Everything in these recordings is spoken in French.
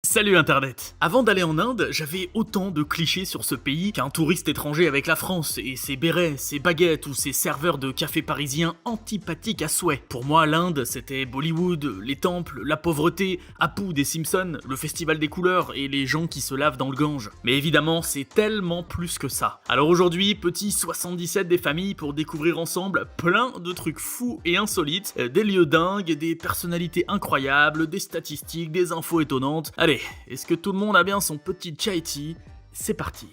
Salut Internet. Avant d'aller en Inde, j'avais autant de clichés sur ce pays qu'un touriste étranger avec la France et ses bérets, ses baguettes ou ses serveurs de café parisiens antipathiques à souhait. Pour moi, l'Inde, c'était Bollywood, les temples, la pauvreté, Apu des Simpsons, le festival des couleurs et les gens qui se lavent dans le Gange. Mais évidemment, c'est tellement plus que ça. Alors aujourd'hui, petit 77 des familles pour découvrir ensemble plein de trucs fous et insolites, des lieux dingues, des personnalités incroyables, des statistiques, des infos étonnantes. Allez, est-ce que tout le monde a bien son petit chai tea? C'est parti.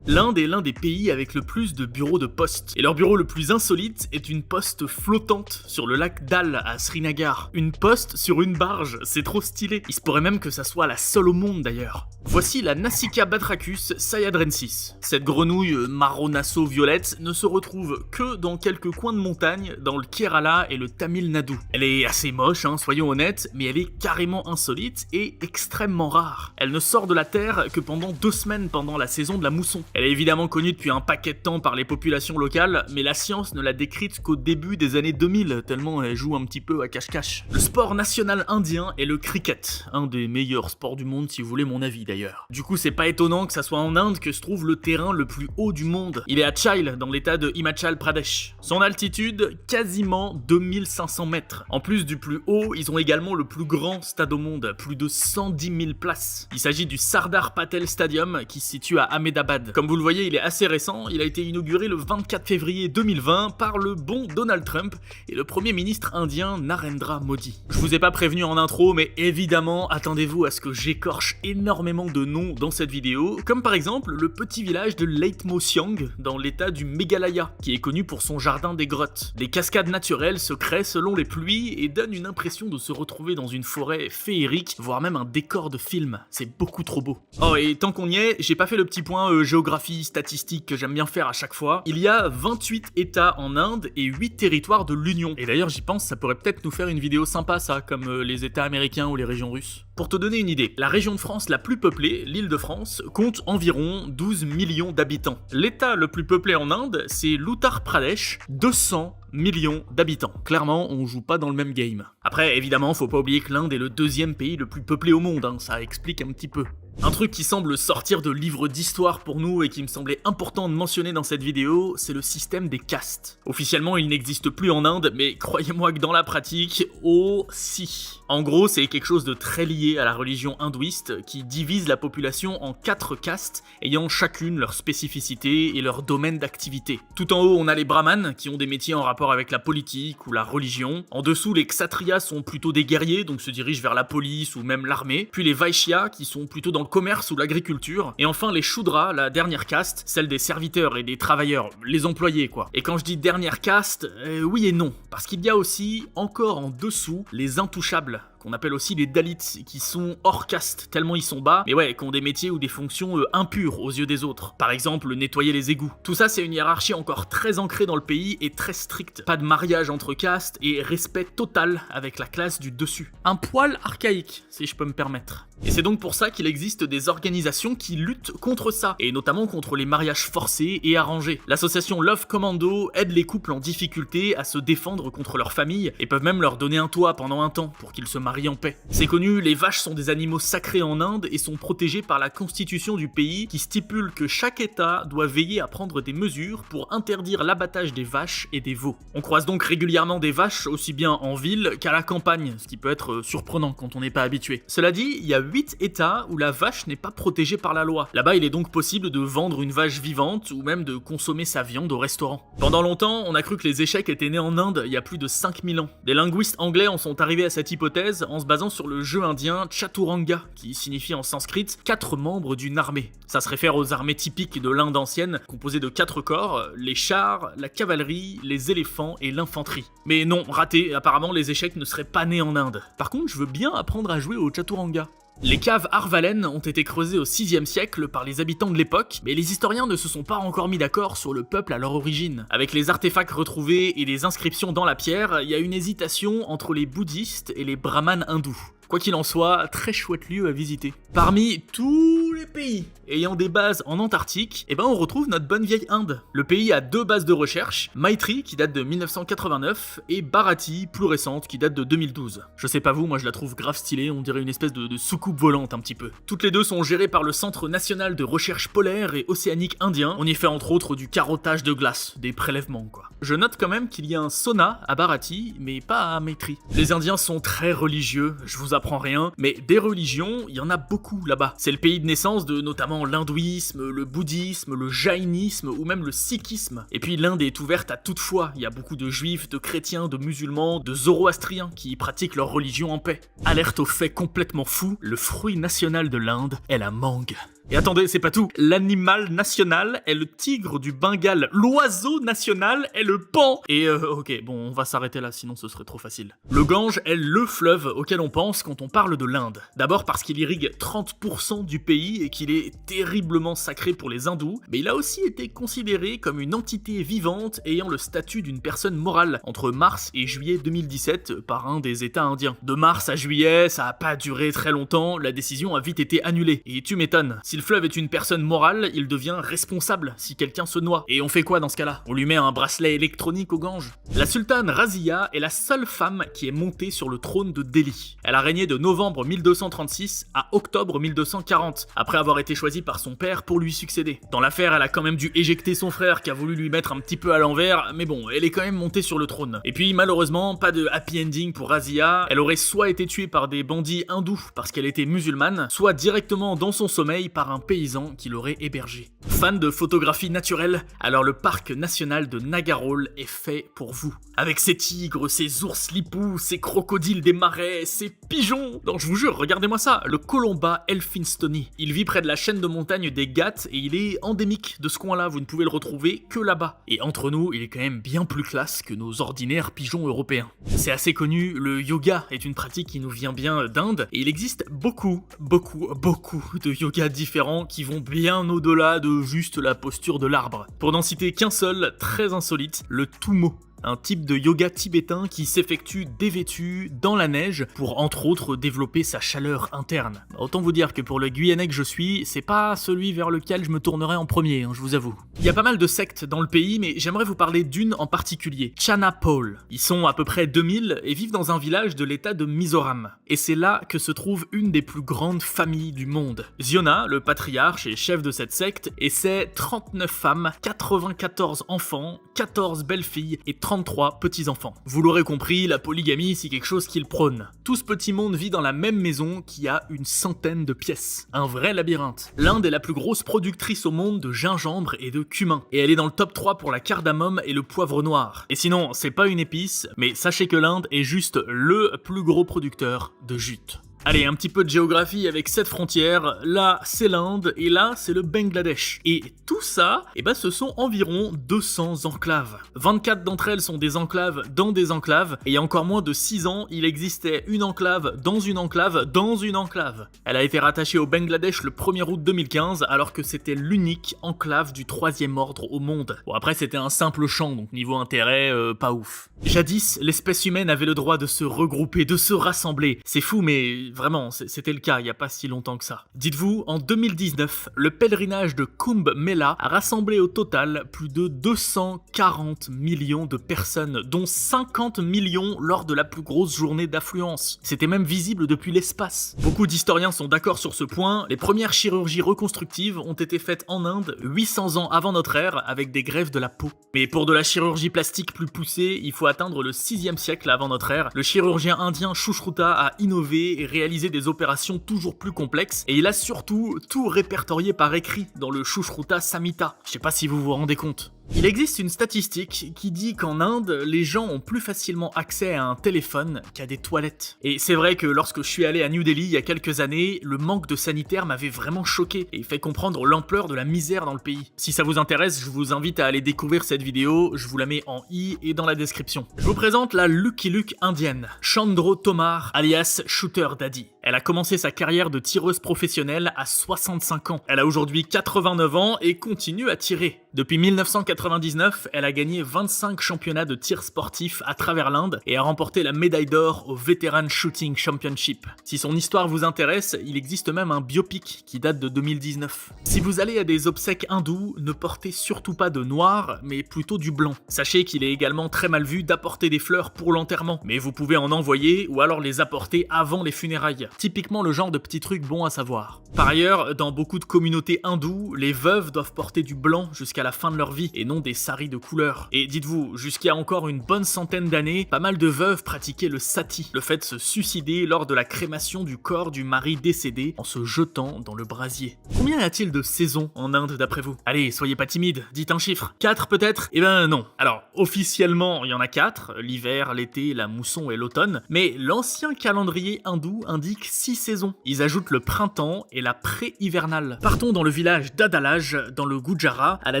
L'Inde est l'un des pays avec le plus de bureaux de poste. Et leur bureau le plus insolite est une poste flottante sur le lac Dal à Srinagar. Une poste sur une barge, c'est trop stylé. Il se pourrait même que ça soit la seule au monde d'ailleurs. Voici la Nasica batrachus sayadrensis. Cette grenouille marronasso-violette ne se retrouve que dans quelques coins de montagne dans le Kerala et le Tamil Nadu. Elle est assez moche, soyons honnêtes, mais elle est carrément insolite et extrêmement rare. Elle ne sort de la terre que pendant 2 semaines pendant la saison de la mousson. Elle est évidemment connue depuis un paquet de temps par les populations locales, mais la science ne l'a décrite qu'au début des années 2000, tellement elle joue un petit peu à cache-cache. Le sport national indien est le cricket, un des meilleurs sports du monde si vous voulez mon avis d'ailleurs. Du coup c'est pas étonnant que ça soit en Inde que se trouve le terrain le plus haut du monde. Il est à Chail, dans l'état de Himachal Pradesh. Son altitude, quasiment 2500 mètres. En plus du plus haut, ils ont également le plus grand stade au monde, plus de 110 000 places. Il s'agit du Sardar Patel Stadium qui se situe à Ahmedabad. Comme vous le voyez, il est assez récent, il a été inauguré le 24 février 2020 par le bon Donald Trump et le premier ministre indien Narendra Modi. Je vous ai pas prévenu en intro, mais évidemment, attendez-vous à ce que j'écorche énormément de noms dans cette vidéo, comme par exemple le petit village de Leitmosyang dans l'état du Meghalaya, qui est connu pour son jardin des grottes. Des cascades naturelles se créent selon les pluies et donnent une impression de se retrouver dans une forêt féerique, voire même un décor de film. C'est beaucoup trop beau. Oh, et tant qu'on y est, j'ai pas fait le petit point géographie statistique que j'aime bien faire à chaque fois. Il y a 28 États en Inde et 8 territoires de l'Union. Et d'ailleurs j'y pense, ça pourrait peut-être nous faire une vidéo sympa ça, comme les États américains ou les régions russes. Pour te donner une idée, la région de France la plus peuplée, l'Île-de-France, compte environ 12 millions d'habitants. L'État le plus peuplé en Inde, c'est l'Uttar Pradesh, 200 millions d'habitants. Clairement, on joue pas dans le même game. Après, évidemment, faut pas oublier que l'Inde est le 2e pays le plus peuplé au monde, ça explique un petit peu. Un truc qui semble sortir de livres d'histoire pour nous et qui me semblait important de mentionner dans cette vidéo, c'est le système des castes. Officiellement, il n'existe plus en Inde, mais croyez-moi que dans la pratique, oh si. En gros, c'est quelque chose de très lié à la religion hindouiste qui divise la population en 4 castes ayant chacune leur spécificité et leur domaine d'activité. Tout en haut, on a les brahmanes qui ont des métiers en rapport avec la politique ou la religion. En dessous, les kshatriyas sont plutôt des guerriers, donc se dirigent vers la police ou même l'armée. Puis les vaishyas qui sont plutôt dans le commerce ou l'agriculture. Et enfin les shudras, la dernière caste, celle des serviteurs et des travailleurs, les employés quoi. Et quand je dis dernière caste, oui et non. Parce qu'il y a aussi, encore en dessous, les intouchables, qu'on appelle aussi les Dalits, qui sont hors caste, tellement ils sont bas, mais ouais, qui ont des métiers ou des fonctions impures aux yeux des autres. Par exemple, nettoyer les égouts. Tout ça, c'est une hiérarchie encore très ancrée dans le pays et très stricte. Pas de mariage entre castes et respect total avec la classe du dessus. Un poil archaïque, si je peux me permettre. Et c'est donc pour ça qu'il existe des organisations qui luttent contre ça, et notamment contre les mariages forcés et arrangés. L'association Love Commando aide les couples en difficulté à se défendre contre leur famille, et peuvent même leur donner un toit pendant un temps pour qu'ils se marient en paix. C'est connu, les vaches sont des animaux sacrés en Inde et sont protégés par la constitution du pays qui stipule que chaque État doit veiller à prendre des mesures pour interdire l'abattage des vaches et des veaux. On croise donc régulièrement des vaches aussi bien en ville qu'à la campagne, ce qui peut être surprenant quand on n'est pas habitué. Cela dit, il y a 8 États où la vache n'est pas protégée par la loi. Là-bas, il est donc possible de vendre une vache vivante ou même de consommer sa viande au restaurant. Pendant longtemps, on a cru que les échecs étaient nés en Inde il y a plus de 5000 ans. Des linguistes anglais en sont arrivés à cette hypothèse en se basant sur le jeu indien Chaturanga, qui signifie en sanskrit 4 membres d'une armée. Ça se réfère aux armées typiques de l'Inde ancienne, composées de 4 corps, les chars, la cavalerie, les éléphants et l'infanterie. Mais non, raté, apparemment les échecs ne seraient pas nés en Inde. Par contre, je veux bien apprendre à jouer au Chaturanga. Les caves Arvalen ont été creusées au 6e siècle par les habitants de l'époque, mais les historiens ne se sont pas encore mis d'accord sur le peuple à leur origine. Avec les artefacts retrouvés et les inscriptions dans la pierre, il y a une hésitation entre les bouddhistes et les brahmanes hindous. Quoi qu'il en soit, très chouette lieu à visiter. Parmi tous les pays ayant des bases en Antarctique, et ben on retrouve notre bonne vieille Inde. Le pays a 2 bases de recherche, Maitri qui date de 1989 et Bharati, plus récente, qui date de 2012. Je sais pas vous, moi je la trouve grave stylée, on dirait une espèce de soucoupe volante un petit peu. Toutes les deux sont gérées par le Centre national de recherche polaire et océanique indien. On y fait entre autres du carottage de glace, des prélèvements quoi. Je note quand même qu'il y a un sauna à Bharati, mais pas à Maitri. Les Indiens sont très religieux, je vous apprends rien, mais des religions, il y en a beaucoup là-bas. C'est le pays de naissance de notamment l'hindouisme, le bouddhisme, le jaïnisme ou même le sikhisme. Et puis l'Inde est ouverte à toute foi, il y a beaucoup de juifs, de chrétiens, de musulmans, de zoroastriens qui pratiquent leur religion en paix. Alerte au fait complètement fou, le fruit national de l'Inde est la mangue. Et attendez, c'est pas tout. L'animal national est le tigre du Bengale. L'oiseau national est le paon. Et ok, bon, on va s'arrêter là, sinon ce serait trop facile. Le Gange est le fleuve auquel on pense quand on parle de l'Inde. D'abord parce qu'il irrigue 30% du pays et qu'il est terriblement sacré pour les hindous, mais il a aussi été considéré comme une entité vivante ayant le statut d'une personne morale entre mars et juillet 2017 par un des États indiens. De mars à juillet, ça a pas duré très longtemps, la décision a vite été annulée. Et tu m'étonnes. Si le fleuve est une personne morale, il devient responsable si quelqu'un se noie. Et on fait quoi dans ce cas-là? On lui met un bracelet électronique au Gange. La sultane Razia est la seule femme qui est montée sur le trône de Delhi. Elle a régné de novembre 1236 à octobre 1240, après avoir été choisie par son père pour lui succéder. Dans l'affaire, elle a quand même dû éjecter son frère qui a voulu lui mettre un petit peu à l'envers, mais bon, elle est quand même montée sur le trône. Et puis malheureusement, pas de happy ending pour Razia, elle aurait soit été tuée par des bandits hindous parce qu'elle était musulmane, soit directement dans son sommeil par un paysan qui l'aurait hébergé. Fan de photographie naturelle, alors le parc national de Nagarhole est fait pour vous. Avec ses tigres, ses ours lipous, ses crocodiles des marais, ses pigeons. Non, je vous jure, regardez-moi ça, le Columba elphinstoni. Il vit près de la chaîne de montagne des Ghats et il est endémique de ce coin-là, vous ne pouvez le retrouver que là-bas. Et entre nous, il est quand même bien plus classe que nos ordinaires pigeons européens. C'est assez connu, le yoga est une pratique qui nous vient bien d'Inde et il existe beaucoup de yoga différents qui vont bien au-delà de juste la posture de l'arbre. Pour n'en citer qu'un seul, très insolite, le Tummo. Un type de yoga tibétain qui s'effectue dévêtu dans la neige pour entre autres développer sa chaleur interne. Autant vous dire que pour le Guyanais que je suis, c'est pas celui vers lequel je me tournerai en premier, je vous avoue. Il y a pas mal de sectes dans le pays, mais j'aimerais vous parler d'une en particulier, Chanapol. Ils sont à peu près 2000 et vivent dans un village de l'état de Mizoram. Et c'est là que se trouve une des plus grandes familles du monde. Ziona, le patriarche et chef de cette secte, et ses 39 femmes, 94 enfants, 14 belles-filles et 33 petits-enfants. Vous l'aurez compris, la polygamie c'est quelque chose qu'il prône. Tout ce petit monde vit dans la même maison qui a une centaine de pièces. Un vrai labyrinthe. L'Inde est la plus grosse productrice au monde de gingembre et de cumin. Et elle est dans le top 3 pour la cardamome et le poivre noir. Et sinon, c'est pas une épice, mais sachez que l'Inde est juste le plus gros producteur de jute. Allez, un petit peu de géographie avec cette frontière. Là, c'est l'Inde et là, c'est le Bangladesh. Et tout ça, ce sont environ 200 enclaves. 24 d'entre elles sont des enclaves dans des enclaves. Et il y a encore moins de 6 ans, il existait une enclave dans une enclave dans une enclave. Elle a été rattachée au Bangladesh le 1er août 2015, alors que c'était l'unique enclave du 3e ordre au monde. Bon, après, c'était un simple champ, donc niveau intérêt, pas ouf. Jadis, l'espèce humaine avait le droit de se regrouper, de se rassembler. C'est fou, mais vraiment, c'était le cas il y a pas si longtemps que ça. Dites-vous, en 2019, le pèlerinage de Kumbh Mela a rassemblé au total plus de 240 millions de personnes, dont 50 millions lors de la plus grosse journée d'affluence. C'était même visible depuis l'espace. Beaucoup d'historiens sont d'accord sur ce point, les premières chirurgies reconstructives ont été faites en Inde 800 ans avant notre ère avec des greffes de la peau. Mais pour de la chirurgie plastique plus poussée, il faut atteindre le 6e siècle avant notre ère. Le chirurgien indien Sushruta a innové et réalisé des opérations toujours plus complexes et il a surtout tout répertorié par écrit dans le Sushruta Samhita. Je sais pas si vous vous rendez compte. Il existe une statistique qui dit qu'en Inde, les gens ont plus facilement accès à un téléphone qu'à des toilettes. Et c'est vrai que lorsque je suis allé à New Delhi il y a quelques années, le manque de sanitaires m'avait vraiment choqué et fait comprendre l'ampleur de la misère dans le pays. Si ça vous intéresse, je vous invite à aller découvrir cette vidéo, je vous la mets en i et dans la description. Je vous présente la Lucky Luke indienne, Chandro Tomar, alias Shooter Daddy. Elle a commencé sa carrière de tireuse professionnelle à 65 ans. Elle a aujourd'hui 89 ans et continue à tirer. Depuis 1999, elle a gagné 25 championnats de tir sportif à travers l'Inde et a remporté la médaille d'or au Veteran Shooting Championship. Si son histoire vous intéresse, il existe même un biopic qui date de 2019. Si vous allez à des obsèques hindous, ne portez surtout pas de noir, mais plutôt du blanc. Sachez qu'il est également très mal vu d'apporter des fleurs pour l'enterrement, mais vous pouvez en envoyer ou alors les apporter avant les funérailles. Typiquement le genre de petit truc bon à savoir. Par ailleurs, dans beaucoup de communautés hindoues, les veuves doivent porter du blanc jusqu'à la fin de leur vie et non des saris de couleur. Et dites-vous, jusqu'à encore une bonne centaine d'années, pas mal de veuves pratiquaient le sati, le fait de se suicider lors de la crémation du corps du mari décédé en se jetant dans le brasier. Combien y a-t-il de saisons en Inde d'après vous? Allez, soyez pas timide, dites un chiffre. 4 peut-être? Eh ben non. Alors, officiellement, il y en a 4, l'hiver, l'été, la mousson et l'automne, mais l'ancien calendrier hindou indique 6 saisons. Ils ajoutent le printemps et la pré-hivernale. Partons dans le village d'Adalaj, dans le Gujarat, à la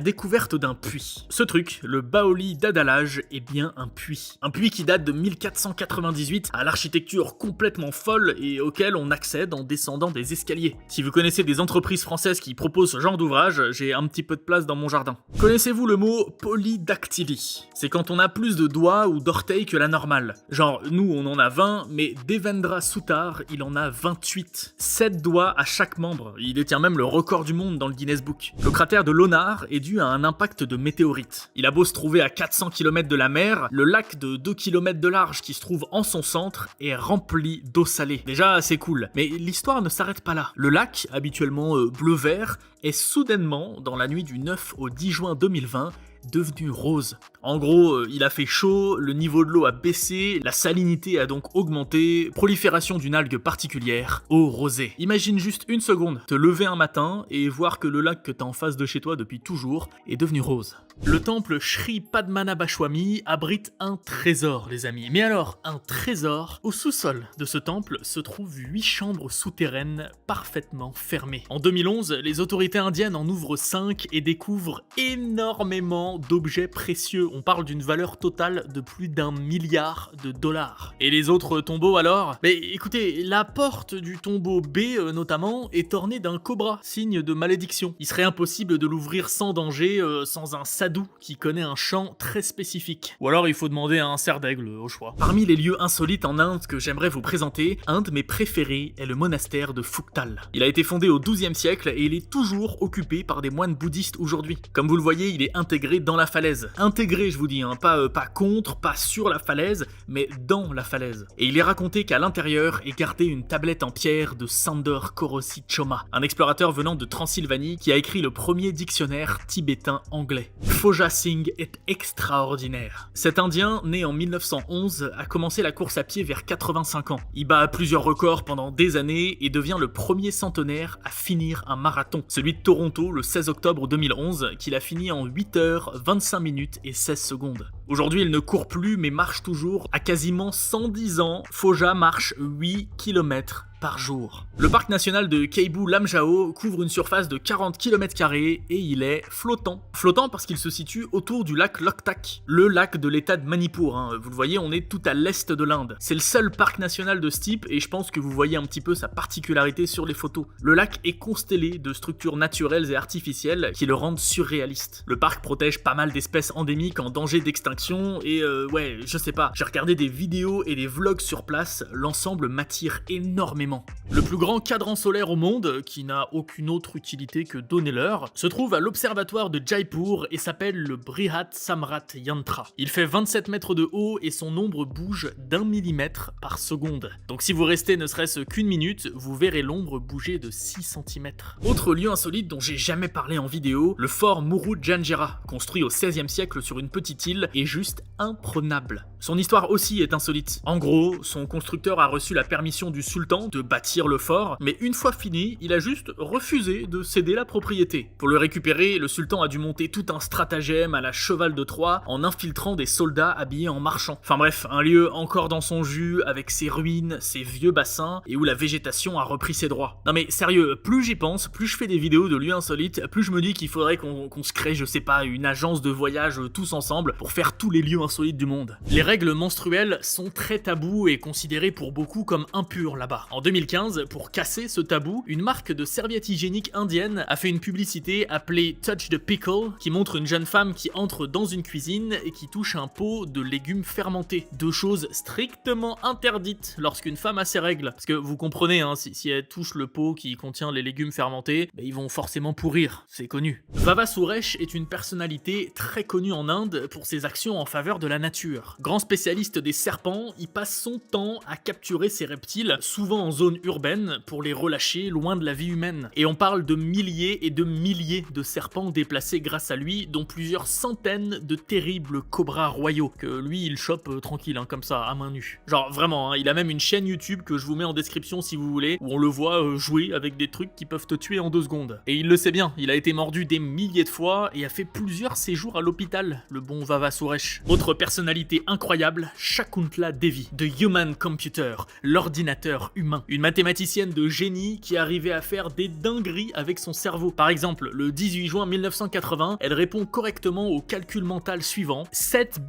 découverte d'un puits. Ce truc, le Baoli d'Adalaj, est bien un puits. Un puits qui date de 1498, à l'architecture complètement folle et auquel on accède en descendant des escaliers. Si vous connaissez des entreprises françaises qui proposent ce genre d'ouvrage, j'ai un petit peu de place dans mon jardin. Connaissez-vous le mot polydactylie? C'est quand on a plus de doigts ou d'orteils que la normale. Genre, nous on en a 20, mais Devendra Soutar, il en a 28. 7 doigts à chaque membre. Il détient même le record du monde dans le Guinness Book. Le cratère de Lonar est dû à un impact de météorite. Il a beau se trouver à 400 km de la mer, le lac de 2 km de large qui se trouve en son centre est rempli d'eau salée. Déjà, c'est cool. Mais l'histoire ne s'arrête pas là. Le lac, habituellement bleu-vert, est soudainement, dans la nuit du 9 au 10 juin 2020, devenu rose. En gros, il a fait chaud, le niveau de l'eau a baissé, la salinité a donc augmenté, prolifération d'une algue particulière, eau rosée. Imagine juste une seconde, te lever un matin et voir que le lac que t'as en face de chez toi depuis toujours est devenu rose. Le temple Sri Padmanabhaswamy abrite un trésor, les amis. Mais alors, un trésor? Au sous-sol de ce temple se trouvent 8 chambres souterraines parfaitement fermées. En 2011, les autorités indiennes en ouvrent 5 et découvrent énormément d'objets précieux. On parle d'une valeur totale de plus d'1 milliard de dollars. Et les autres tombeaux alors? Mais écoutez, la porte du tombeau B notamment est ornée d'un cobra, signe de malédiction. Il serait impossible de l'ouvrir sans danger, sans un sadhu qui connaît un chant très spécifique. Ou alors il faut demander à un cerf d'aigle au choix. Parmi les lieux insolites en Inde que j'aimerais vous présenter, un de mes préférés est le monastère de Phuktal. Il a été fondé au XIIe siècle et il est toujours occupé par des moines bouddhistes aujourd'hui. Comme vous le voyez, il est intégré dans la falaise. Intégré, je vous dis, hein, pas contre, pas sur la falaise, mais dans la falaise. Et il est raconté qu'à l'intérieur est gardée une tablette en pierre de Sandor Korosi Choma, un explorateur venant de Transylvanie qui a écrit le premier dictionnaire tibétain anglais. Phoja Singh est extraordinaire. Cet Indien, né en 1911, a commencé la course à pied vers 85 ans. Il bat plusieurs records pendant des années et devient le premier centenaire à finir un marathon, celui de Toronto le 16 octobre 2011, qu'il a fini en 8 heures, 25 minutes et 16 secondes. Aujourd'hui, il ne court plus mais marche toujours. À quasiment 110 ans, Phoja marche 8 km par jour. Le parc national de Keibu Lamjao couvre une surface de 40 km² et il est flottant. Flottant parce qu'il se situe autour du lac Loktak, le lac de l'état de Manipur. Vous le voyez, on est tout à l'est de l'Inde. C'est le seul parc national de ce type et je pense que vous voyez un petit peu sa particularité sur les photos. Le lac est constellé de structures naturelles et artificielles qui le rendent surréaliste. Le parc protège pas mal d'espèces endémiques en danger d'extinction et ouais, je sais pas, j'ai regardé des vidéos et des vlogs sur place, l'ensemble m'attire énormément. Le plus grand cadran solaire au monde, qui n'a aucune autre utilité que donner l'heure, se trouve à l'observatoire de Jaipur et s'appelle le Brihat Samrat Yantra. Il fait 27 mètres de haut et son ombre bouge d'1 millimètre par seconde. Donc si vous restez ne serait-ce qu'une minute, vous verrez l'ombre bouger de 6 cm. Autre lieu insolite dont j'ai jamais parlé en vidéo, le fort Murujanjera, construit au XVIe siècle sur une petite île, est juste imprenable. Son histoire aussi est insolite. En gros, son constructeur a reçu la permission du sultan de bâtir le fort, mais une fois fini, il a juste refusé de céder la propriété. Pour le récupérer, le sultan a dû monter tout un stratagème à la cheval de Troie en infiltrant des soldats habillés en marchands. Enfin bref, un lieu encore dans son jus, avec ses ruines, ses vieux bassins, et où la végétation a repris ses droits. Non mais sérieux, plus j'y pense, plus je fais des vidéos de lieux insolites, plus je me dis qu'il faudrait qu'on se crée, je sais pas, une agence de voyage tous ensemble pour faire tous les lieux insolites du monde. Les règles Les règles menstruelles sont très tabous et considérées pour beaucoup comme impures là-bas. En 2015, pour casser ce tabou, une marque de serviettes hygiéniques indienne a fait une publicité appelée Touch the Pickle qui montre une jeune femme qui entre dans une cuisine et qui touche un pot de légumes fermentés. Deux choses strictement interdites lorsqu'une femme a ses règles. Parce que vous comprenez, hein, si elle touche le pot qui contient les légumes fermentés, ils vont forcément pourrir, c'est connu. Vava Suresh est une personnalité très connue en Inde pour ses actions en faveur de la nature. Grand spécialiste des serpents, il passe son temps à capturer ces reptiles, souvent en zone urbaine, pour les relâcher loin de la vie humaine. Et on parle de milliers et de milliers de serpents déplacés grâce à lui, dont plusieurs centaines de terribles cobras royaux, que lui il chope tranquille, hein, comme ça, à main nue. Genre vraiment, hein, il a même une chaîne YouTube que je vous mets en description si vous voulez, où on le voit jouer avec des trucs qui peuvent te tuer en 2 secondes. Et il le sait bien, il a été mordu des milliers de fois et a fait plusieurs séjours à l'hôpital, le bon Vava Suresh. Autre personnalité incroyable, Shakuntala Devi, de Human Computer, l'ordinateur humain. Une mathématicienne de génie qui arrivait à faire des dingueries avec son cerveau. Par exemple, le 18 juin 1980, elle répond correctement au calcul mental suivant: 7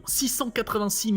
686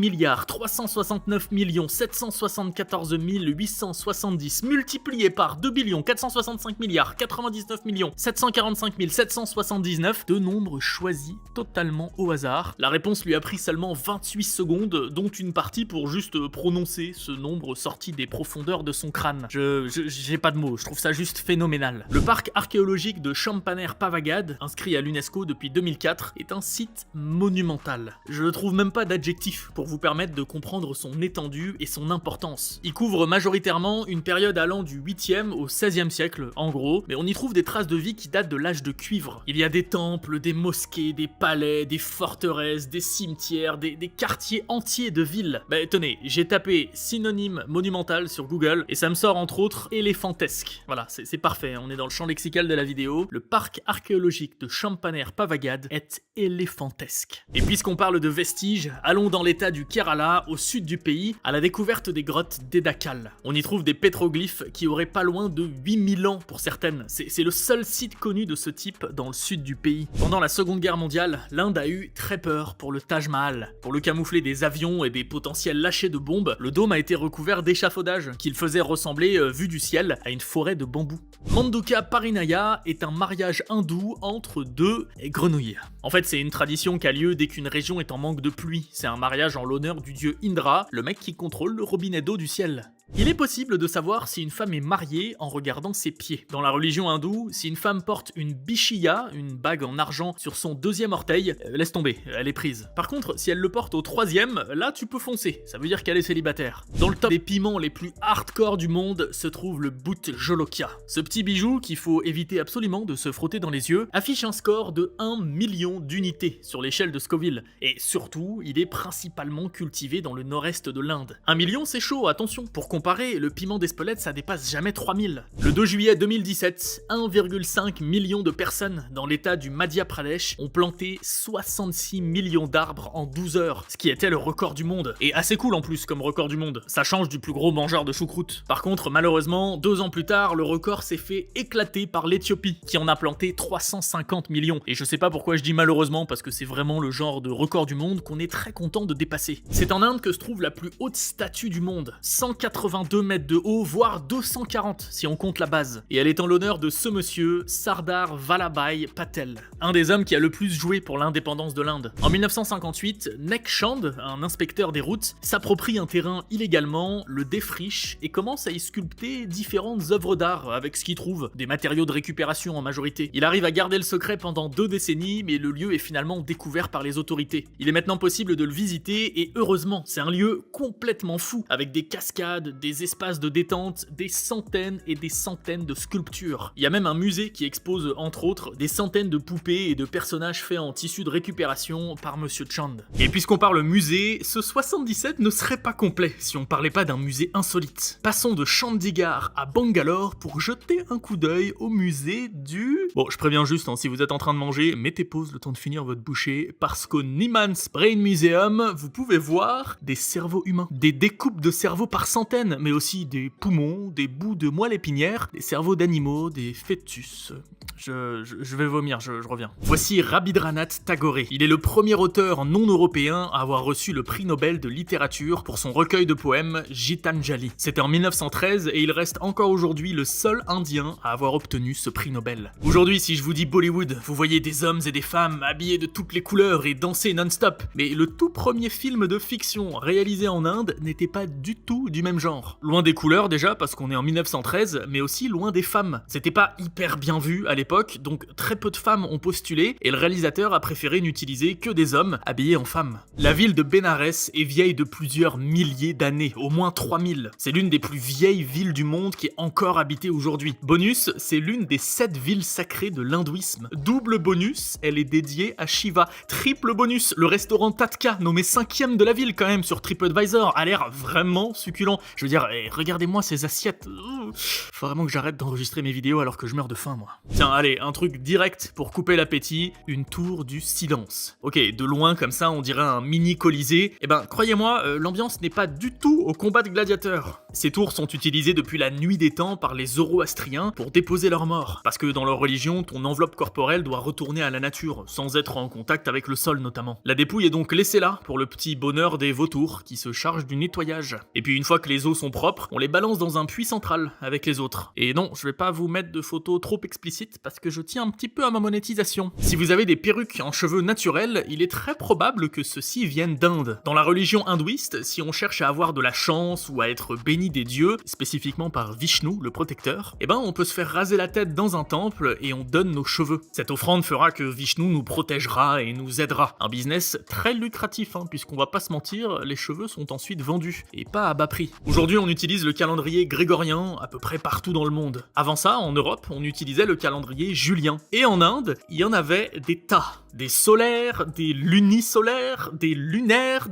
369 774 870 multiplié par 2 465 99 745 779, deux nombres choisis totalement au hasard. La réponse lui a pris seulement 28 secondes, dont une partie pour juste prononcer ce nombre sorti des profondeurs de son crâne. J'ai pas de mots, je trouve ça juste phénoménal. Le parc archéologique de Champaner Pavagad, inscrit à l'UNESCO depuis 2004, est un site monumental. Je ne trouve même pas d'adjectif pour vous permettre de comprendre son étendue et son importance. Il couvre majoritairement une période allant du 8e au 16e siècle, en gros, mais on y trouve des traces de vie qui datent de l'âge de cuivre. Il y a des temples, des mosquées, des palais, des forteresses, des cimetières, des quartiers entiers de villes. Tenez, j'ai tapé synonyme monumental sur Google et ça me sort entre autres éléphantesque. Voilà, c'est parfait, on est dans le champ lexical de la vidéo. Le parc archéologique de Champaner Pavagad est éléphantesque. Et puisqu'on parle de vestiges, allons dans l'état du Kerala, au sud du pays, à la découverte des grottes d'Edakal. On y trouve des pétroglyphes qui auraient pas loin de 8000 ans pour certaines. C'est le seul site connu de ce type dans le sud du pays. Pendant la Seconde Guerre mondiale, l'Inde a eu très peur pour le Taj Mahal. Pour le camoufler des avions et des potentiels lâchers de bombes, le dôme a été recouvert d'échafaudages qu'il faisait ressembler, vu du ciel, à une forêt de bambous. Manduka Parinaya est un mariage hindou entre deux grenouilles. En fait, c'est une tradition qui a lieu dès qu'une région est en manque de pluie. C'est un mariage en l'honneur du dieu Indra, le mec qui contrôle le robinet d'eau du ciel. Il est possible de savoir si une femme est mariée en regardant ses pieds. Dans la religion hindoue, si une femme porte une bishiya, une bague en argent, sur son 2e orteil, laisse tomber, elle est prise. Par contre, si elle le porte au 3e, là tu peux foncer, ça veut dire qu'elle est célibataire. Dans le top des piments les plus hardcore du monde se trouve le Bhut Jolokia. Ce petit bijou qu'il faut éviter absolument de se frotter dans les yeux affiche un score de 1 million d'unités sur l'échelle de Scoville. Et surtout, il est principalement cultivé dans le nord-est de l'Inde. 1 million c'est chaud, attention, pour comparer, le piment d'Espelette ça dépasse jamais 3000. Le 2 juillet 2017, 1,5 million de personnes dans l'état du Madhya Pradesh ont planté 66 millions d'arbres en 12 heures, ce qui était le record du monde. Et assez cool en plus comme record du monde, ça change du plus gros mangeur de choucroute. Par contre, malheureusement, 2 ans plus tard, le record s'est fait éclater par l'Éthiopie, qui en a planté 350 millions. Et je sais pas pourquoi je dis malheureusement, parce que c'est vraiment le genre de record du monde qu'on est très content de dépasser. C'est en Inde que se trouve la plus haute statue du monde, 182 mètres de haut, voire 240 si on compte la base. Et elle est en l'honneur de ce monsieur, Sardar Vallabhbhai Patel, un des hommes qui a le plus joué pour l'indépendance de l'Inde. En 1958, Nek Chand, un inspecteur des routes, s'approprie un terrain illégalement, le défriche et commence à y sculpter différentes œuvres d'art avec ce qu'il trouve, des matériaux de récupération en majorité. Il arrive à garder le secret pendant 2 décennies, mais le lieu est finalement découvert par les autorités. Il est maintenant possible de le visiter et heureusement, c'est un lieu complètement fou, avec des cascades, des espaces de détente, des centaines et des centaines de sculptures. Il y a même un musée qui expose entre autres des centaines de poupées et de personnages faits en tissu de récupération par Monsieur Chand. Et puisqu'on parle musée, ce 77 ne serait pas complet si on parlait pas d'un musée insolite. Passons de Chandigarh à Bangalore pour jeter un coup d'œil au musée du... Bon, je préviens juste, si vous êtes en train de manger, mettez pause le temps de finir votre bouchée, parce qu'au Niman's Brain Museum, vous pouvez voir des cerveaux humains, des découpes de cerveaux par centaines. intestins, mais aussi des poumons, des bouts de moelle épinière, des cerveaux d'animaux, des fœtus. Je vais vomir, je reviens. Voici Rabindranath Tagore. Il est le premier auteur non européen à avoir reçu le prix Nobel de littérature pour son recueil de poèmes Gitanjali. C'était en 1913 et il reste encore aujourd'hui le seul indien à avoir obtenu ce prix Nobel. Aujourd'hui, si je vous dis Bollywood, vous voyez des hommes et des femmes habillés de toutes les couleurs et danser non-stop. Mais le tout premier film de fiction réalisé en Inde n'était pas du tout du même genre. Loin des couleurs déjà, parce qu'on est en 1913, mais aussi loin des femmes. C'était pas hyper bien vu à l'époque, donc très peu de femmes ont postulé et le réalisateur a préféré n'utiliser que des hommes habillés en femmes. La ville de Bénarès est vieille de plusieurs milliers d'années, au moins 3000. C'est l'une des plus vieilles villes du monde qui est encore habitée aujourd'hui. Bonus, c'est l'une des 7 villes sacrées de l'hindouisme. Double bonus, elle est dédiée à Shiva. Triple bonus, le restaurant Tatka, nommé 5e de la ville quand même sur TripAdvisor, a l'air vraiment succulent. Je veux dire, regardez-moi ces assiettes. Faut vraiment que j'arrête d'enregistrer mes vidéos alors que je meurs de faim, moi. Tiens, allez, un truc direct pour couper l'appétit, une tour du silence. Ok, de loin comme ça, on dirait un mini colisée. Eh ben, croyez-moi, l'ambiance n'est pas du tout au combat de gladiateurs. Ces tours sont utilisées depuis la nuit des temps par les Zoroastriens pour déposer leurs morts. Parce que dans leur religion, ton enveloppe corporelle doit retourner à la nature, sans être en contact avec le sol notamment. La dépouille est donc laissée là pour le petit bonheur des vautours qui se chargent du nettoyage. Et puis une fois que les os sont propres, on les balance dans un puits central avec les autres. Et non, je vais pas vous mettre de photos trop explicites parce que je tiens un petit peu à ma monétisation. Si vous avez des perruques en cheveux naturels, il est très probable que ceux-ci viennent d'Inde. Dans la religion hindouiste, si on cherche à avoir de la chance ou à être béni des dieux, spécifiquement par Vishnu, le protecteur, eh ben on peut se faire raser la tête dans un temple et on donne nos cheveux. Cette offrande fera que Vishnu nous protégera et nous aidera. Un business très lucratif, puisqu'on va pas se mentir, les cheveux sont ensuite vendus, et pas à bas prix. Aujourd'hui, on utilise le calendrier grégorien à peu près partout dans le monde. Avant ça, en Europe, on utilisait le calendrier julien. Et en Inde, il y en avait des tas. Des solaires, des lunisolaires, des lunaires,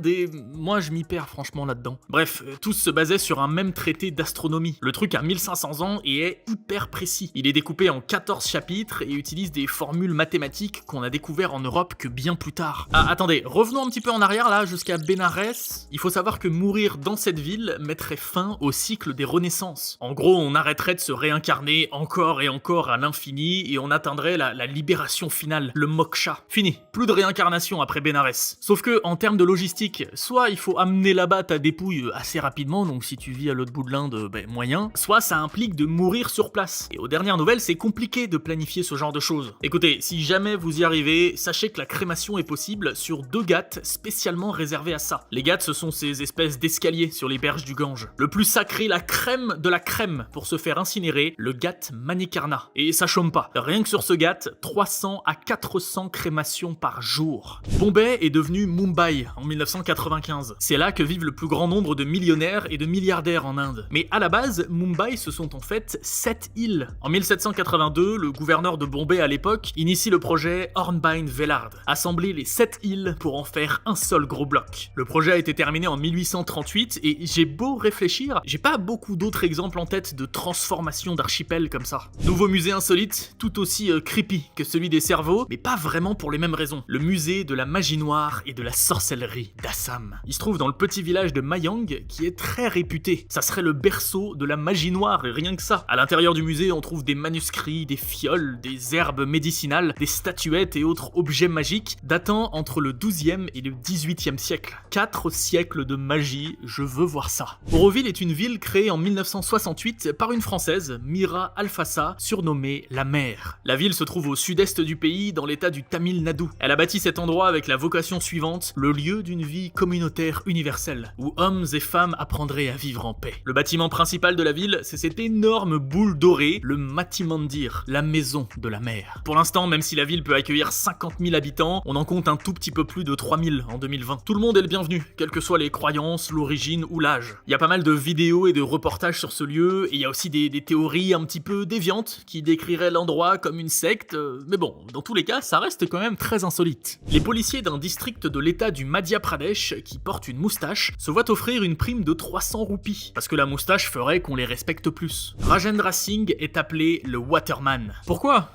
Moi, je m'y perds franchement là-dedans. Bref, tous se basaient sur un même traité d'astronomie. Le truc a 1500 ans et est hyper précis. Il est découpé en 14 chapitres et utilise des formules mathématiques qu'on a découvert en Europe que bien plus tard. Ah, attendez, revenons un petit peu en arrière là, jusqu'à Bénarès. Il faut savoir que mourir dans cette ville mettrait fin au cycle des renaissances. En gros, on arrêterait de se réincarner encore et encore à l'infini et on atteindrait la libération finale, le moksha. Fini, plus de réincarnation après Bénarès. Sauf que, en termes de logistique, soit il faut amener là-bas ta dépouille assez rapidement, donc si tu vis à l'autre bout de l'Inde, moyen, soit ça implique de mourir sur place. Et aux dernières nouvelles, c'est compliqué de planifier ce genre de choses. Écoutez, si jamais vous y arrivez, sachez que la crémation est possible sur 2 ghats spécialement réservés à ça. Les ghats, ce sont ces espèces d'escaliers sur les berges du Gange. Le plus sacré, la crème de la crème pour se faire incinérer, le ghat Manikarna. Et ça chôme pas. Rien que sur ce ghat, 300 à 400 crémations par jour. Bombay est devenu Mumbai en 1995. C'est là que vivent le plus grand nombre de millionnaires et de milliardaires en Inde. Mais à la base, Mumbai ce sont en fait 7 îles. En 1782, le gouverneur de Bombay à l'époque initie le projet Hornbind Vellard, assembler les 7 îles pour en faire un seul gros bloc. Le projet a été terminé en 1838 et j'ai beau réfléchir, j'ai pas beaucoup d'autres exemples en tête de transformation d'archipels comme ça. Nouveau musée insolite, tout aussi creepy que celui des cerveaux, mais pas vraiment pour les mêmes raisons. Le musée de la magie noire et de la sorcellerie d'Assam. Il se trouve dans le petit village de Mayang qui est très réputé. Ça serait le berceau de la magie noire et rien que ça. À l'intérieur du musée, on trouve des manuscrits, des fioles, des herbes médicinales, des statuettes et autres objets magiques datant entre le 12e et le 18e siècle. 4 siècles de magie, je veux voir ça. Auroville est une ville créée en 1968 par une Française, Mira Alfassa, surnommée la Mer. La ville se trouve au sud-est du pays, dans l'état du Tamil Nadu. Elle a bâti cet endroit avec la vocation suivante, le lieu d'une vie communautaire universelle, où hommes et femmes apprendraient à vivre en paix. Le bâtiment principal de la ville, c'est cette énorme boule dorée, le Mati Mandir, la maison de la mer. Pour l'instant, même si la ville peut accueillir 50 000 habitants, on en compte un tout petit peu plus de 3000 en 2020. Tout le monde est le bienvenu, quelles que soient les croyances, l'origine ou l'âge. Il y a pas mal de vidéos et de reportages sur ce lieu, et il y a aussi des théories un petit peu déviantes qui décriraient l'endroit comme une secte, mais bon, dans tous les cas, ça reste quand même même très insolite. Les policiers d'un district de l'état du Madhya Pradesh qui portent une moustache se voient offrir une prime de 300 roupies, parce que la moustache ferait qu'on les respecte plus. Rajendra Singh est appelé le Waterman. Pourquoi?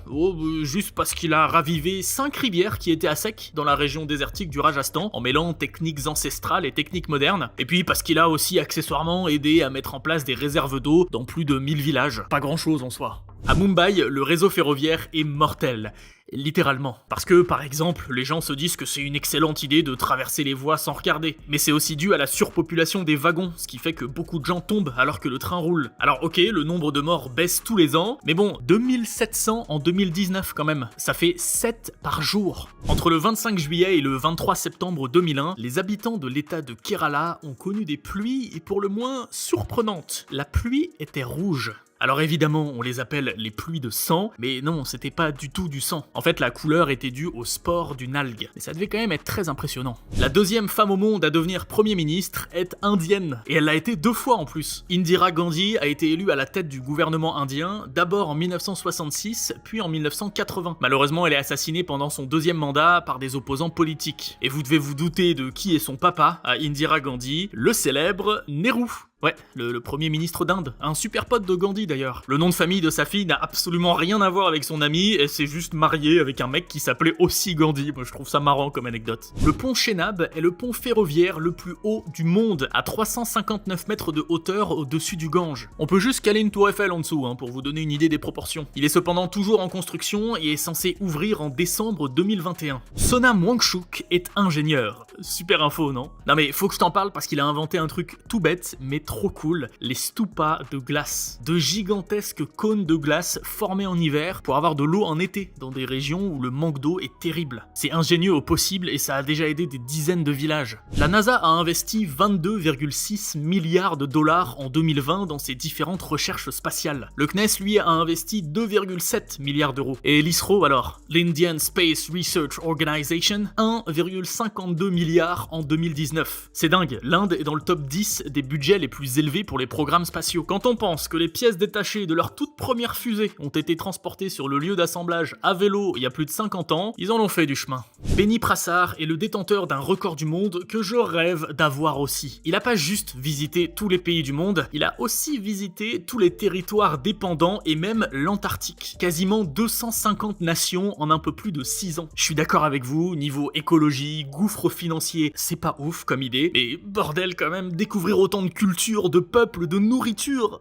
Juste parce qu'il a ravivé 5 rivières qui étaient à sec dans la région désertique du Rajasthan, en mêlant techniques ancestrales et techniques modernes, et puis parce qu'il a aussi accessoirement aidé à mettre en place des réserves d'eau dans plus de 1000 villages. Pas grand chose en soi. À Mumbai, le réseau ferroviaire est mortel. Littéralement. Parce que, par exemple, les gens se disent que c'est une excellente idée de traverser les voies sans regarder. Mais c'est aussi dû à la surpopulation des wagons, ce qui fait que beaucoup de gens tombent alors que le train roule. Alors ok, le nombre de morts baisse tous les ans, mais bon, 2700 en 2019 quand même. Ça fait 7 par jour. Entre le 25 juillet et le 23 septembre 2001, les habitants de l'état de Kerala ont connu des pluies et pour le moins surprenantes. La pluie était rouge. Alors évidemment, on les appelle les pluies de sang, mais non, c'était pas du tout du sang. En fait, la couleur était due au spore d'une algue. Mais ça devait quand même être très impressionnant. La deuxième femme au monde à devenir Premier ministre est indienne, et elle l'a été 2 fois en plus. Indira Gandhi a été élue à la tête du gouvernement indien, d'abord en 1966, puis en 1980. Malheureusement, elle est assassinée pendant son 2e mandat par des opposants politiques. Et vous devez vous douter de qui est son papa à Indira Gandhi, le célèbre Nehru. Ouais, le premier ministre d'Inde, un super pote de Gandhi d'ailleurs. Le nom de famille de sa fille n'a absolument rien à voir avec son ami, elle s'est juste mariée avec un mec qui s'appelait aussi Gandhi. Moi je trouve ça marrant comme anecdote. Le pont Chenab est le pont ferroviaire le plus haut du monde, à 359 mètres de hauteur au-dessus du Gange. On peut juste caler une tour Eiffel en dessous, pour vous donner une idée des proportions. Il est cependant toujours en construction et est censé ouvrir en décembre 2021. Sonam Wangchuk est ingénieur. Super info, non? Non mais faut que je t'en parle parce qu'il a inventé un truc tout bête, mais trop cool, les stupas de glace. De gigantesques cônes de glace formés en hiver pour avoir de l'eau en été, dans des régions où le manque d'eau est terrible. C'est ingénieux au possible et ça a déjà aidé des dizaines de villages. La NASA a investi 22,6 milliards de dollars en 2020 dans ses différentes recherches spatiales. Le CNES, lui, a investi 2,7 milliards d'euros. Et l'ISRO, alors, l'Indian Space Research Organization, 1,52 milliards en 2019. C'est dingue, l'Inde est dans le top 10 des budgets les plus élevés pour les programmes spatiaux. Quand on pense que les pièces détachées de leur toute première fusée ont été transportées sur le lieu d'assemblage à vélo il y a plus de 50 ans, ils en ont fait du chemin. Benny Prassar est le détenteur d'un record du monde que je rêve d'avoir aussi. Il a pas juste visité tous les pays du monde, il a aussi visité tous les territoires dépendants et même l'Antarctique. Quasiment 250 nations en un peu plus de 6 ans. Je suis d'accord avec vous, niveau écologie, gouffre financier, c'est pas ouf comme idée, mais bordel quand même, découvrir autant de culture, de peuple, de nourriture,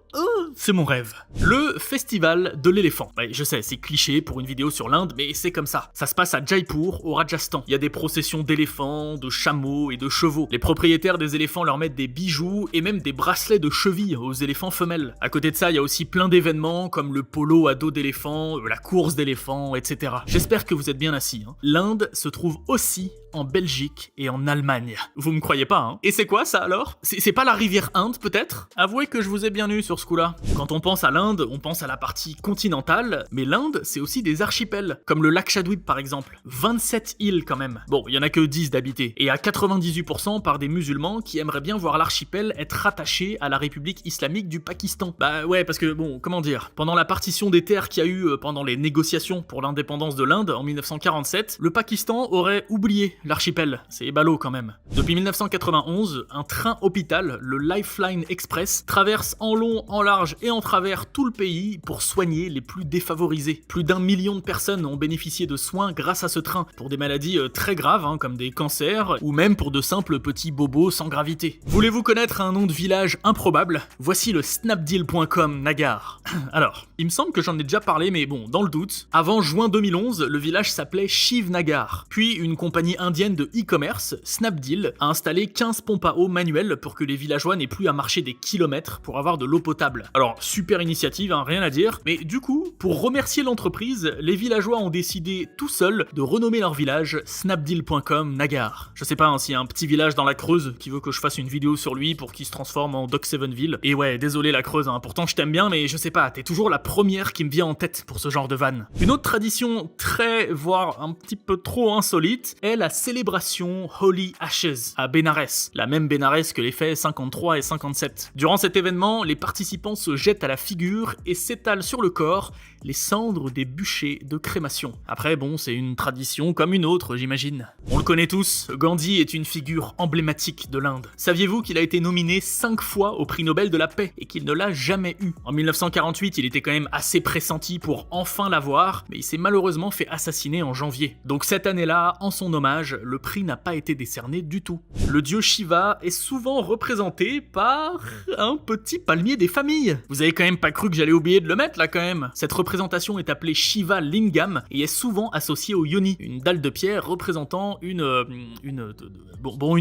c'est mon rêve. Le festival de l'éléphant. Ouais, je sais, c'est cliché pour une vidéo sur l'Inde, mais c'est comme ça. Ça se passe à Jaipur, au Rajasthan. Il y a des processions d'éléphants, de chameaux et de chevaux. Les propriétaires des éléphants leur mettent des bijoux et même des bracelets de cheville aux éléphants femelles. À côté de ça, il y a aussi plein d'événements comme le polo à dos d'éléphant, la course d'éléphants, etc. J'espère que vous êtes bien assis. L'Inde se trouve aussi en Belgique et en Allemagne. Vous me croyez pas, hein? Et c'est quoi ça alors? C'est pas la rivière Inde peut-être? Avouez que je vous ai bien eu sur ce coup-là. Quand on pense à l'Inde, on pense à la partie continentale, mais l'Inde c'est aussi des archipels, comme le lac Chadwip par exemple. 27 îles quand même. Bon, il y en a que 10 d'habités, et à 98% par des musulmans qui aimeraient bien voir l'archipel être rattaché à la République islamique du Pakistan. Bah ouais, parce que bon, comment dire, pendant la partition des terres qu'il y a eu pendant les négociations pour l'indépendance de l'Inde en 1947, le Pakistan aurait oublié l'archipel, c'est ballot quand même. Depuis 1991, un train hôpital, le Lifeline Express, traverse en long, en large et en travers tout le pays pour soigner les plus défavorisés. Plus d'1 million de personnes ont bénéficié de soins grâce à ce train, pour des maladies très graves, comme des cancers, ou même pour de simples petits bobos sans gravité. Voulez-vous connaître un nom de village improbable? Voici le snapdeal.com Nagar. Alors, il me semble que j'en ai déjà parlé, mais bon, dans le doute, avant juin 2011, le village s'appelait Shiv Nagar. Puis une compagnie indienne de e-commerce, Snapdeal, a installé 15 pompes à eau manuelles pour que les villageois n'aient plus à marcher des kilomètres pour avoir de l'eau potable. Alors, super initiative, rien à dire, mais du coup, pour remercier l'entreprise, les villageois ont décidé tout seuls de renommer leur village snapdeal.com Nagar. Je sais pas s'il y a un petit village dans la Creuse qui veut que je fasse une vidéo sur lui pour qu'il se transforme en Doc Sevenville. Et ouais, désolé la Creuse, pourtant je t'aime bien, mais je sais pas, t'es toujours la première qui me vient en tête pour ce genre de vanne. Une autre tradition très, voire un petit peu trop insolite, est la célébration Holy Ashes à Bénarès, la même Bénarès que les faits 53 et 57. Durant cet événement, les participants se jettent à la figure et s'étalent sur le corps les cendres des bûchers de crémation. Après, bon, c'est une tradition comme une autre, j'imagine. On le connaît tous, Gandhi est une figure emblématique de l'Inde. Saviez-vous qu'il a été nominé 5 fois au prix Nobel de la paix et qu'il ne l'a jamais eu? En 1948, il était quand même assez pressenti pour enfin l'avoir, mais il s'est malheureusement fait assassiner en janvier. Donc cette année-là, en son hommage, le prix n'a pas été décerné du tout. Le dieu Shiva est souvent représenté par un petit palmier des familles. Vous avez quand même pas cru que j'allais oublier de le mettre là quand même? Cette représentation est appelée Shiva Lingam et est souvent associée au yoni, une dalle de pierre représentant une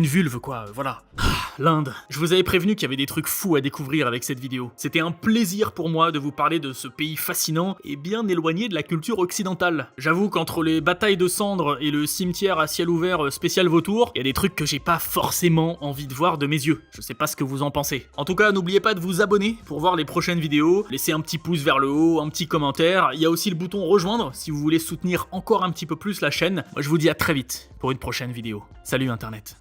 vulve quoi, voilà. L'Inde. Je vous avais prévenu qu'il y avait des trucs fous à découvrir avec cette vidéo. C'était un plaisir pour moi de vous parler de ce pays fascinant et bien éloigné de la culture occidentale. J'avoue qu'entre les batailles de cendres et le cimetière à ciel ouvert spécial vautour, il y a des trucs que j'ai pas forcément envie de voir de mes yeux. Je sais pas ce que vous en pensez. En tout cas, n'oubliez pas de vous abonner pour voir les prochaines vidéos, laissez un petit pouce vers le haut, un petit commentaire, il y a aussi le bouton rejoindre si vous voulez soutenir encore un petit peu plus la chaîne. Moi je vous dis à très vite pour une prochaine vidéo. Salut Internet.